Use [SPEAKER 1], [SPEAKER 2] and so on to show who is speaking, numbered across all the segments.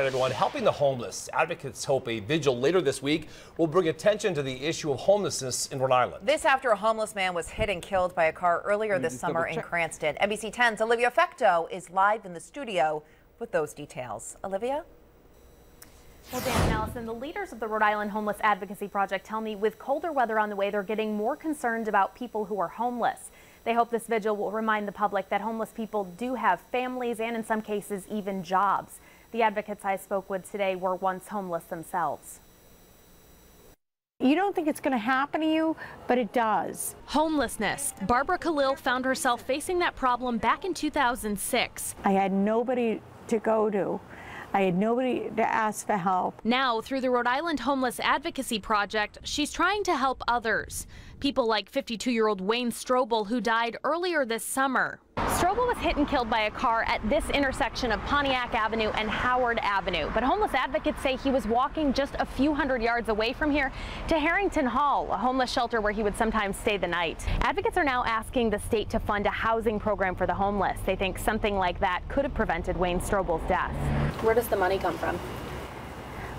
[SPEAKER 1] Everyone, helping the homeless. Advocates hope a vigil later this week will bring attention to the issue of homelessness in Rhode Island.
[SPEAKER 2] This after a homeless man was hit and killed by a car earlier this summer in Cranston. NBC 10's Olivia Fecto is live in the studio with those details. Olivia?
[SPEAKER 3] Well, Dan and Allison, the leaders of the Rhode Island Homeless Advocacy Project tell me with colder weather on the way, they're getting more concerned about people who are homeless. They hope this vigil will remind the public that homeless people do have families and in some cases even jobs. The advocates I spoke with today were once homeless themselves.
[SPEAKER 4] You don't think it's going to happen to you, but it does.
[SPEAKER 3] Homelessness. Barbara Khalil found herself facing that problem back in 2006.
[SPEAKER 4] I had nobody to go to. I had nobody to ask for help.
[SPEAKER 3] Now, through the Rhode Island Homeless Advocacy Project, she's trying to help others. People like 52-year-old Wayne Strobel, who died earlier this summer. Strobel was hit and killed by a car at this intersection of Pontiac Avenue and Howard Avenue. But homeless advocates say he was walking just a few hundred yards away from here to Harrington Hall, a homeless shelter where he would sometimes stay the night. Advocates are now asking the state to fund a housing program for the homeless. They think something like that could have prevented Wayne Strobel's death. Where does the money come from?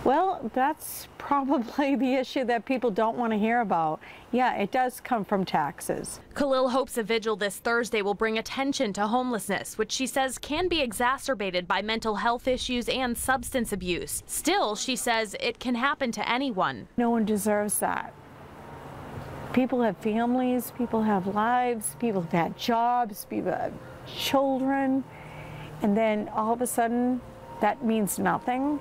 [SPEAKER 4] Well, that's probably the issue that people don't want to hear about. Yeah, it does come from taxes.
[SPEAKER 3] Khalil hopes a vigil this Thursday will bring attention to homelessness, which she says can be exacerbated by mental health issues and substance abuse. Still, she says it can happen to anyone.
[SPEAKER 4] No one deserves that. People have families, people have lives, people have had jobs, people have children, and then all of a sudden that means nothing.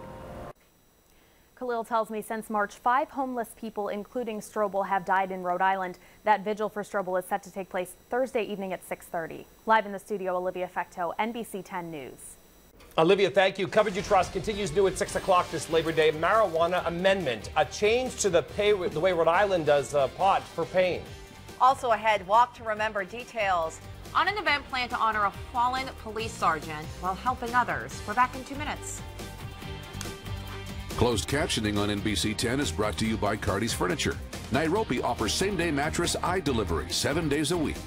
[SPEAKER 3] Khalil tells me since March, 5 homeless people, including Strobel, have died in Rhode Island. That vigil for Strobel is set to take place Thursday evening at 6:30. Live in the studio, Olivia Fecto, NBC 10 News.
[SPEAKER 1] Olivia, thank you. Coverage You Trust continues new at 6 o'clock this Labor Day. Marijuana amendment, a change to the way Rhode Island does pot for pain.
[SPEAKER 2] Also ahead, walk to remember details on an event planned to honor a fallen police sergeant while helping others. We're back in 2 minutes.
[SPEAKER 5] Closed captioning on NBC 10 is brought to you by Cardi's Furniture. Nairobi offers same-day mattress delivery 7 days a week.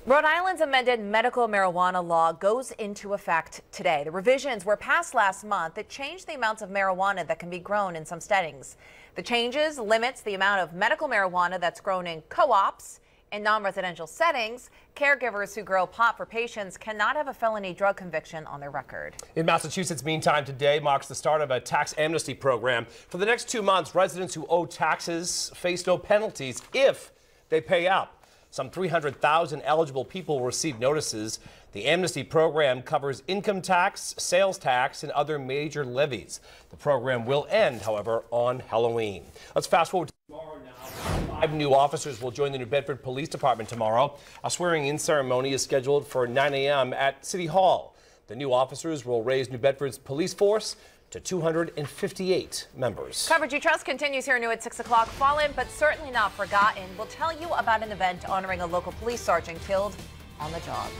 [SPEAKER 2] Rhode Island's amended medical marijuana law goes into effect today. The revisions were passed last month that changed the amounts of marijuana that can be grown in some settings. The changes limits the amount of medical marijuana that's grown in co-ops in non-residential settings. Caregivers who grow pot for patients cannot have a felony drug conviction on their record.
[SPEAKER 1] In Massachusetts, meantime, today marks the start of a tax amnesty program. For the next 2 months, residents who owe taxes face no penalties if they pay up. Some 300,000 eligible people will receive notices. The amnesty program covers income tax, sales tax, and other major levies. The program will end, however, on Halloween. Let's fast forward to tomorrow now. 5 new officers will join the New Bedford Police Department tomorrow. A swearing-in ceremony is scheduled for 9 a.m. at City Hall. The new officers will raise New Bedford's police force to 258 members.
[SPEAKER 2] Coverage you trust continues here new at 6 o'clock. Fallen but certainly not forgotten. We'll tell you about an event honoring a local police sergeant killed on the job.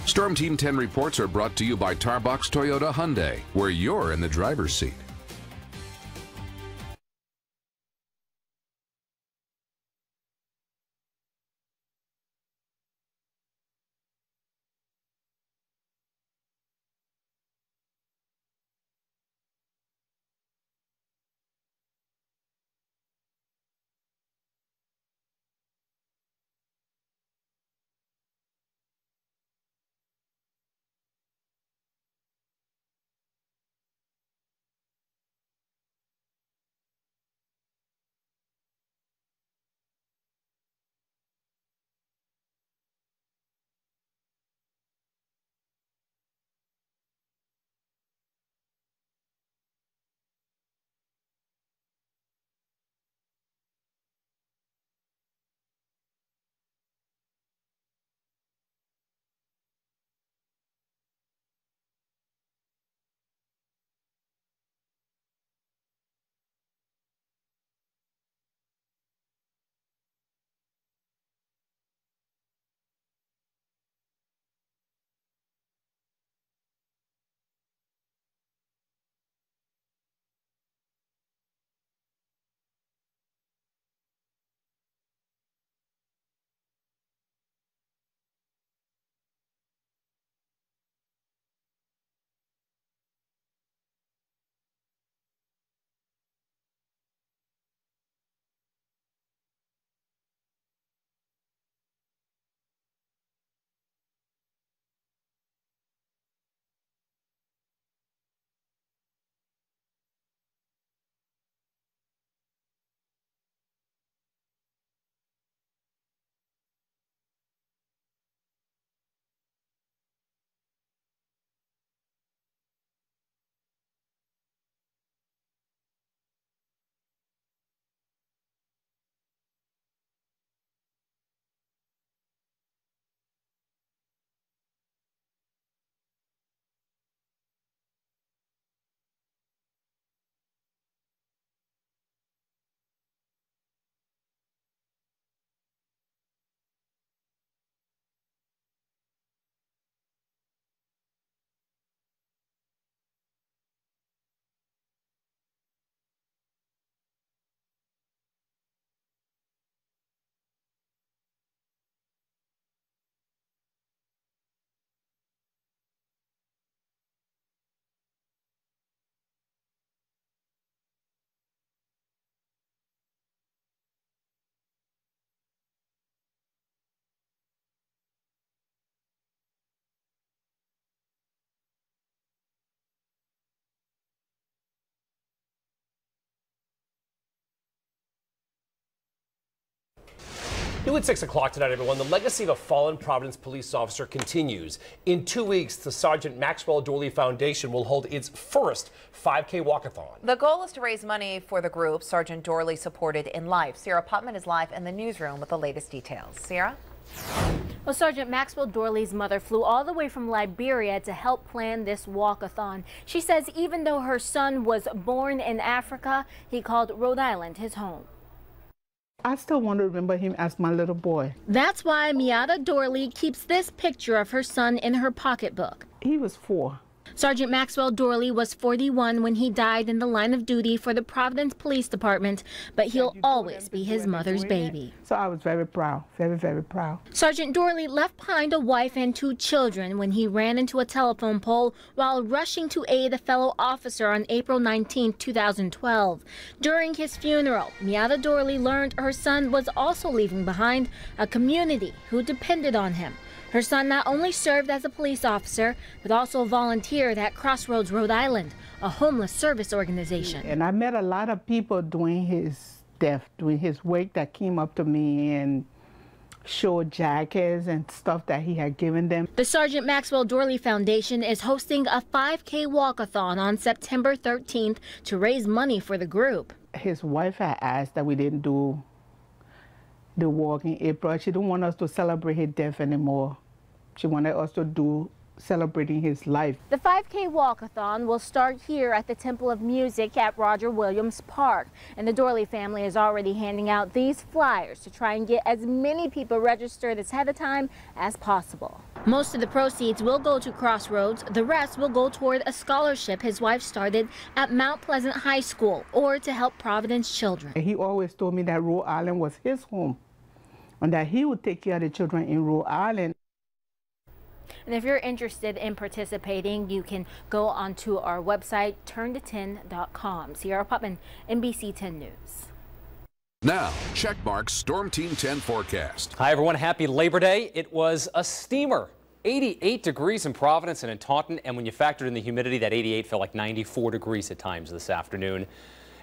[SPEAKER 5] Storm Team 10 reports are brought to you by Tarbox Toyota Hyundai, where you're in the driver's seat.
[SPEAKER 1] New at 6 o'clock tonight, everyone. The legacy of a fallen Providence police officer continues. In 2 weeks, the Sergeant Maxwell Dorley Foundation will hold its first 5K walkathon.
[SPEAKER 2] The goal is to raise money for the group Sergeant Dorley supported in life. Sierra Putman is live in the newsroom with the latest details. Sierra?
[SPEAKER 6] Well, Sergeant Maxwell Dorley's mother flew all the way from Liberia to help plan this walkathon. She says even though her son was born in Africa, he called Rhode Island his home.
[SPEAKER 7] I still want to remember him as my little boy.
[SPEAKER 6] That's why Miata Dorley keeps this picture of her son in her pocketbook.
[SPEAKER 7] He was 4
[SPEAKER 6] Sergeant Maxwell Dorley was 41 when he died in the line of duty for the Providence Police Department, but he'll always be his mother's baby.
[SPEAKER 7] So I was very proud, very, very proud.
[SPEAKER 6] Sergeant Dorley left behind a wife and 2 children when he ran into a telephone pole while rushing to aid a fellow officer on April 19, 2012. During his funeral, Miata Dorley learned her son was also leaving behind a community who depended on him. Her son not only served as a police officer, but also volunteered at Crossroads, Rhode Island, a homeless service organization.
[SPEAKER 7] And I met a lot of people during his death, during his wake, that came up to me and showed jackets and stuff that he had given them.
[SPEAKER 6] The Sergeant Maxwell Dorley Foundation is hosting a 5K walkathon on September 13th to raise money for the group.
[SPEAKER 7] His wife had asked that we didn't do the walk in April. She didn't want us to celebrate his death anymore. She wanted us to do celebrating his life.
[SPEAKER 6] The 5K walkathon will start here at the Temple of Music at Roger Williams Park. And the Dorley family is already handing out these flyers to try and get as many people registered ahead of time as possible. Most of the proceeds will go to Crossroads. The rest will go toward a scholarship his wife started at Mount Pleasant High School or to help Providence children.
[SPEAKER 7] He always told me that Rhode Island was his home and that he would take care of the children in Rhode Island.
[SPEAKER 6] And if you're interested in participating, you can go onto our website, turnto10.com. Sierra Putman, NBC 10 News.
[SPEAKER 5] Now, Checkmark's Storm Team 10 forecast.
[SPEAKER 8] Hi, everyone. Happy Labor Day. It was a steamer. 88 degrees in Providence and in Taunton. And when you factored in the humidity, that 88 felt like 94 degrees at times this afternoon.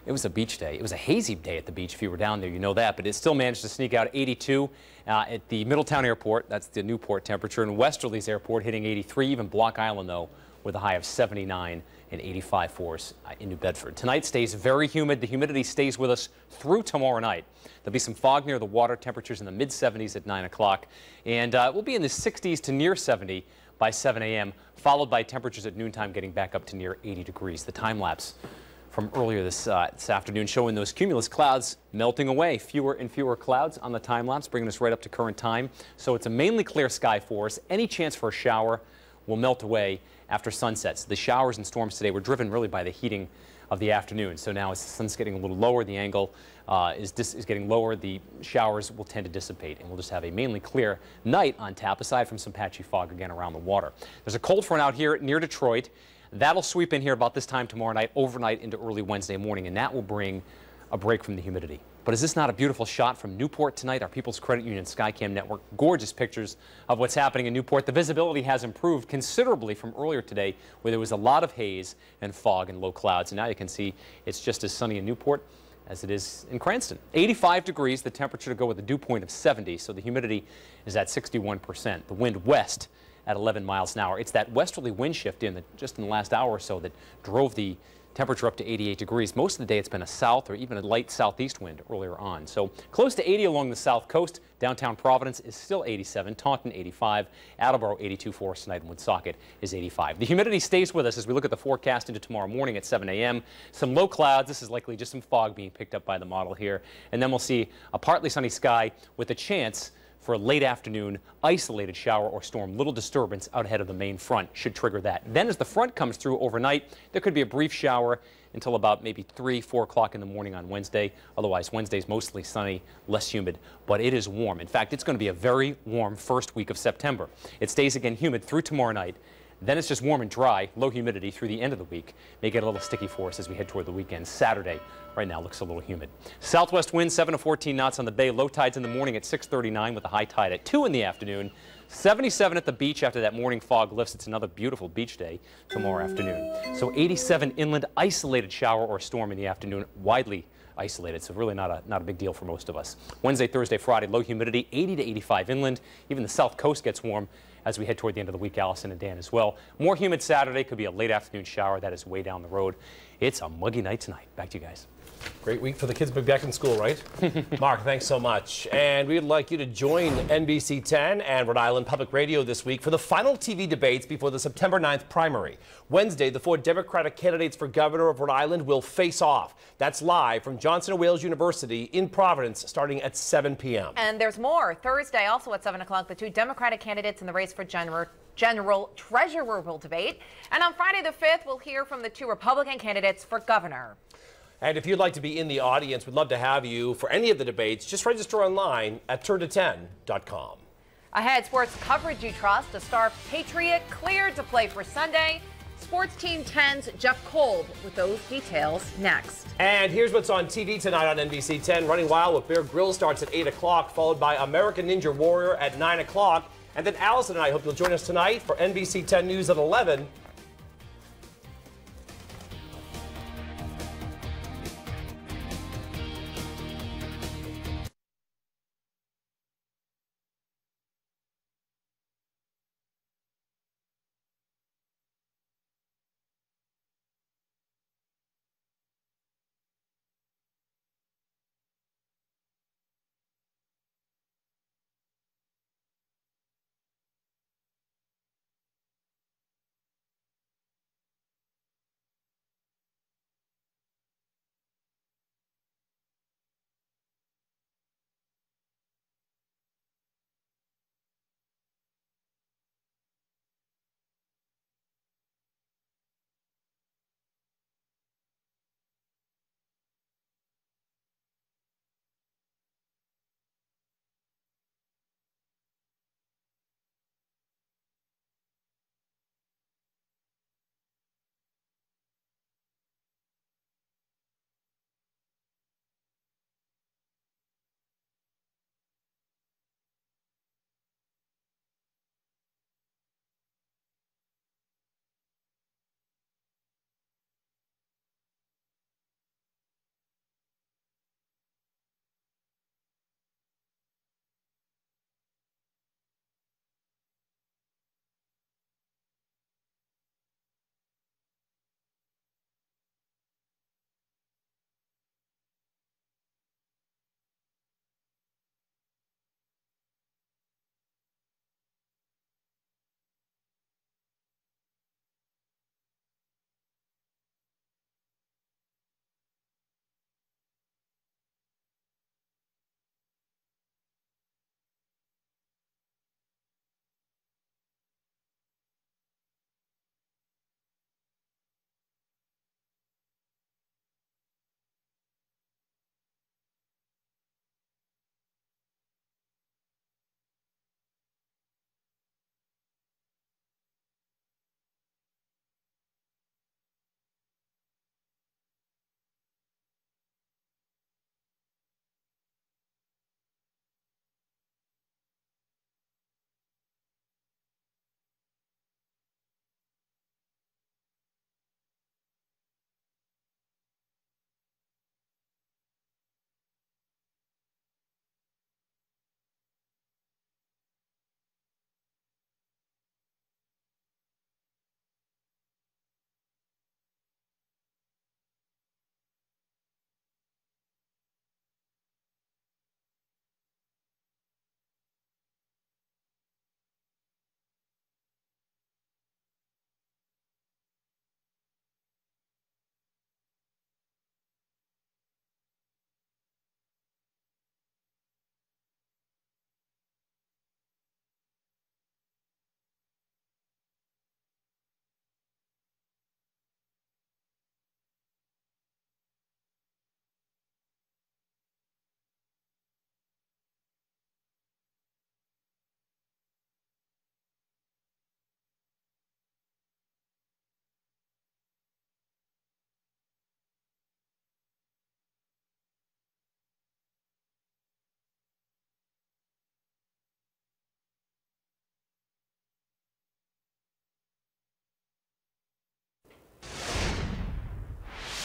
[SPEAKER 8] It was a beach day. It was a hazy day at the beach. If you were down there, you know that. But it still managed to sneak out 82 at the Middletown Airport. That's the Newport temperature. And Westerly's Airport hitting 83. Even Block Island, though, with a high of 79 and 85 for us in New Bedford. Tonight stays very humid. The humidity stays with us through tomorrow night. There'll be some fog near the water. Temperatures in the mid-70s at 9 o'clock. And we'll be in the 60s to near 70 by 7 a.m., followed by temperatures at noontime getting back up to near 80 degrees. The time-lapse from earlier this afternoon showing those cumulus clouds melting away. Fewer and fewer clouds on the time-lapse, bringing us right up to current time. So it's a mainly clear sky for us. Any chance for a shower will melt away after sunsets. The showers and storms today were driven really by the heating of the afternoon. So now as the sun's getting a little lower, the angle is getting lower, the showers will tend to dissipate, and we'll just have a mainly clear night on tap, aside from some patchy fog again around the water. There's a cold front out here near Detroit. That'll sweep in here about this time tomorrow night, overnight into early Wednesday morning, and that will bring a break from the humidity. But is this not a beautiful shot from Newport tonight? Our People's Credit Union Skycam network. Gorgeous pictures of what's happening in Newport. The visibility has improved considerably from earlier today, where there was a lot of haze and fog and low clouds. And now you can see it's just as sunny in Newport as it is in Cranston. 85 degrees, the temperature to go with a dew point of 70, so the humidity is at 61%. The wind west at 11 miles an hour. It's that westerly wind shift just in the last hour or so that drove the temperature up to 88 degrees. Most of the day it's been a south or even a light southeast wind earlier on. So close to 80 along the south coast. Downtown Providence is still 87, Taunton 85, Attleboro 82 for us tonight, and Woonsocket is 85. The humidity stays with us as we look at the forecast into tomorrow morning at 7 a.m. Some low clouds. This is likely just some fog being picked up by the model here. And then we'll see a partly sunny sky with a chance for a late afternoon isolated shower or storm. Little disturbance out ahead of the main front should trigger that. Then as the front comes through overnight, there could be a brief shower until about maybe 3, 4 o'clock in the morning on Wednesday. Otherwise, Wednesday's mostly sunny, less humid, but it is warm. In fact, it's going to be a very warm first week of September. It stays again humid through tomorrow night. Then it's just warm and dry, low humidity through the end of the week. May get a little sticky for us as we head toward the weekend. Saturday right now looks a little humid. Southwest wind 7 to 14 knots on the bay. Low tides in the morning at 6:39 with a high tide at 2 in the afternoon. 77 at the beach after that morning fog lifts. It's another beautiful beach day tomorrow afternoon. So 87 inland, isolated shower or storm in the afternoon, widely isolated, so really not a big deal for most of us. Wednesday, Thursday, Friday, low humidity, 80 to 85 inland. Even the south coast gets warm as we head toward the end of the week, Allison and Dan as well. More humid Saturday, could be a late afternoon shower. That is way down the road. It's a muggy night tonight. Back to you guys.
[SPEAKER 1] Great week for the kids back in school, right? Mark, thanks so much. And we'd like you to join NBC 10 and Rhode Island Public Radio this week for the final TV debates before the September 9th primary. Wednesday, the 4 Democratic candidates for governor of Rhode Island will face off. That's live from Johnson & Wales University in Providence, starting at 7 p.m.
[SPEAKER 2] And there's more. Thursday, also at 7 o'clock, the 2 Democratic candidates in the race for general treasurer will debate. And on Friday the 5th, we'll hear from the 2 Republican candidates for governor.
[SPEAKER 1] And if you'd like to be in the audience, we'd love to have you for any of the debates. Just register online at turnto10.com.
[SPEAKER 2] Ahead, sports coverage you trust. A star Patriot cleared to play for Sunday. Sports Team 10's Jeff Kolb with those details next.
[SPEAKER 1] And here's what's on TV tonight on NBC 10. Running Wild with Bear Grylls starts at 8 o'clock, followed by American Ninja Warrior at 9 o'clock. And then Allison and I hope you'll join us tonight for NBC 10 News at 11.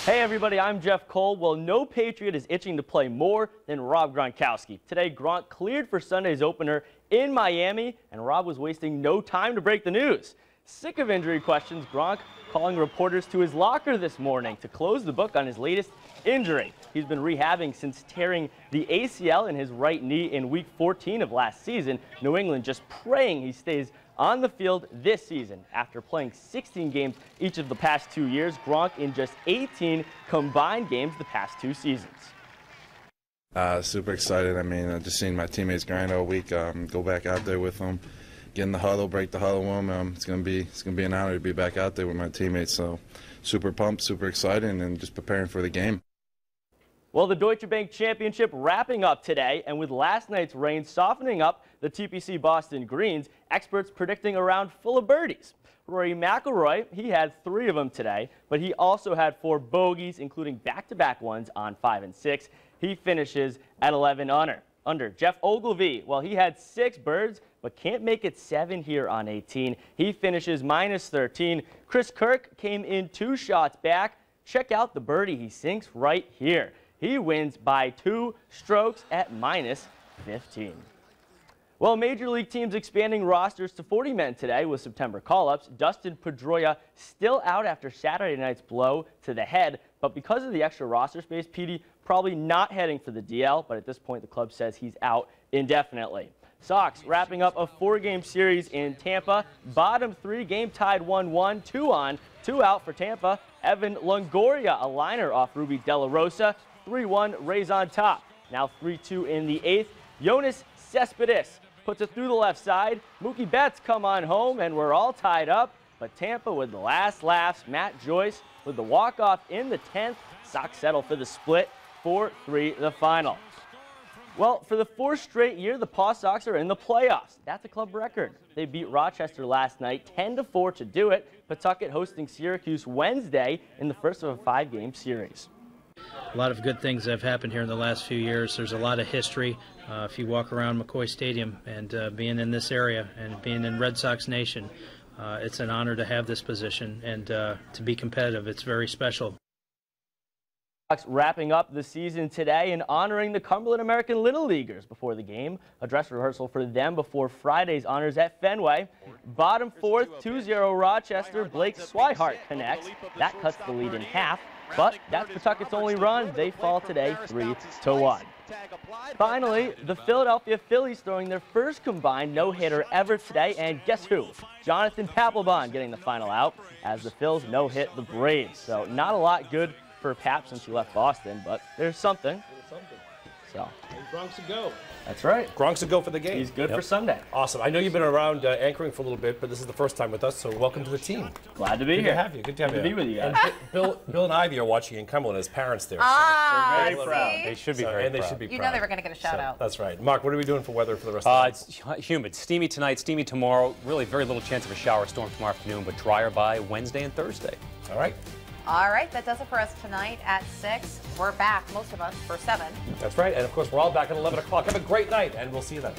[SPEAKER 9] Hey everybody, I'm Jeff Kolb. Well, no Patriot is itching to play more than Rob Gronkowski. Today, Gronk cleared for Sunday's opener in Miami, and Rob was wasting no time to break the news. Sick of injury questions, Gronk calling reporters to his locker this morning to close the book on his latest injury. He's been rehabbing since tearing the ACL in his right knee in Week 14 of last season. New England just praying he stays on the field this season. After playing 16 games each of the past 2 years, Gronk in just 18 combined games the past 2 seasons.
[SPEAKER 10] Super excited. I mean, just seeing my teammates grind all week, go back out there with them, get in the huddle, break the huddle with them. It's gonna be an honor to be back out there with my teammates. So super pumped, super excited, and just preparing for the game.
[SPEAKER 9] Well, the Deutsche Bank Championship wrapping up today, and with last night's rain softening up the TPC Boston greens, experts predicting a round full of birdies. Rory McIlroy, he had 3 of them today, but he also had 4 bogeys, including back-to-back ones on 5 and 6. He finishes at 11 under. Jeff Ogilvy, well, he had 6 birds, but can't make it 7 here on 18. He finishes minus 13. Chris Kirk came in 2 shots back. Check out the birdie he sinks right here. He wins by 2 strokes at minus 15. Well, Major League teams expanding rosters to 40 men today with September call-ups. Dustin Pedroia still out after Saturday night's blow to the head, but because of the extra roster space, Petey probably not heading for the DL, but at this point the club says he's out indefinitely. Sox wrapping up a 4-game series in Tampa. Bottom 3 game tied 1-1, 2 on, 2 out for Tampa. Evan Longoria, a liner off Ruby De La Rosa. 3-1, Rays on top. Now 3-2 in the 8th. Yoenis Cespedes puts it through the left side. Mookie Betts come on home, and we're all tied up. But Tampa with the last laughs. Matt Joyce with the walk-off in the 10th. Sox settle for the split. 4-3 the final. Well, for the 4th straight year, the Paw Sox are in the playoffs. That's a club record. They beat Rochester last night 10-4 to do it. Pawtucket hosting Syracuse Wednesday in the first of a 5-game series.
[SPEAKER 11] A lot of good things have happened here in the last few years. There's a lot of history. If you walk around McCoy Stadium and being in this area and being in Red Sox Nation, it's an honor to have this position and to be competitive. It's very special.
[SPEAKER 9] Wrapping up the season today and honoring the Cumberland American Little Leaguers before the game. A dress rehearsal for them before Friday's honors at Fenway. Bottom 4th, 2-0 Rochester. Blake Swihart connects. That cuts the lead in half, but that's Pawtucket's only run. They fall today 3-1. Finally, the Philadelphia Phillies throwing their first combined no-hitter ever today, and guess who? Jonathan Papelbon getting the final out as the Phils no-hit the Braves. So not a lot good for Pap since he left Boston, but there's something. So
[SPEAKER 1] Gronk's a go.
[SPEAKER 9] That's right.
[SPEAKER 1] Gronk's a go for the game.
[SPEAKER 9] He's good for Sunday.
[SPEAKER 1] Awesome. I know you've been around anchoring for a little bit, but this is the first time with us, so welcome to the team.
[SPEAKER 9] Glad to be here.
[SPEAKER 1] Good to have you. Good to have you.
[SPEAKER 9] Good to be with you guys.
[SPEAKER 1] And Bill and Ivy are watching in Cumberland as parents there.
[SPEAKER 2] Ah,
[SPEAKER 9] so very proud.
[SPEAKER 8] They should be very proud.
[SPEAKER 1] And they should be proud.
[SPEAKER 2] You know they were going to get a shout out.
[SPEAKER 1] That's right. Mark, what are we doing for weather for the rest of the night?
[SPEAKER 8] It's humid. Steamy tonight, steamy tomorrow. Really very little chance of a shower storm tomorrow afternoon, but drier by Wednesday and Thursday.
[SPEAKER 1] All right.
[SPEAKER 2] All right, that does it for us tonight at 6. We're back, most of us, for 7.
[SPEAKER 1] That's right. And, of course, we're all back at 11 o'clock. Have a great night, and we'll see you then.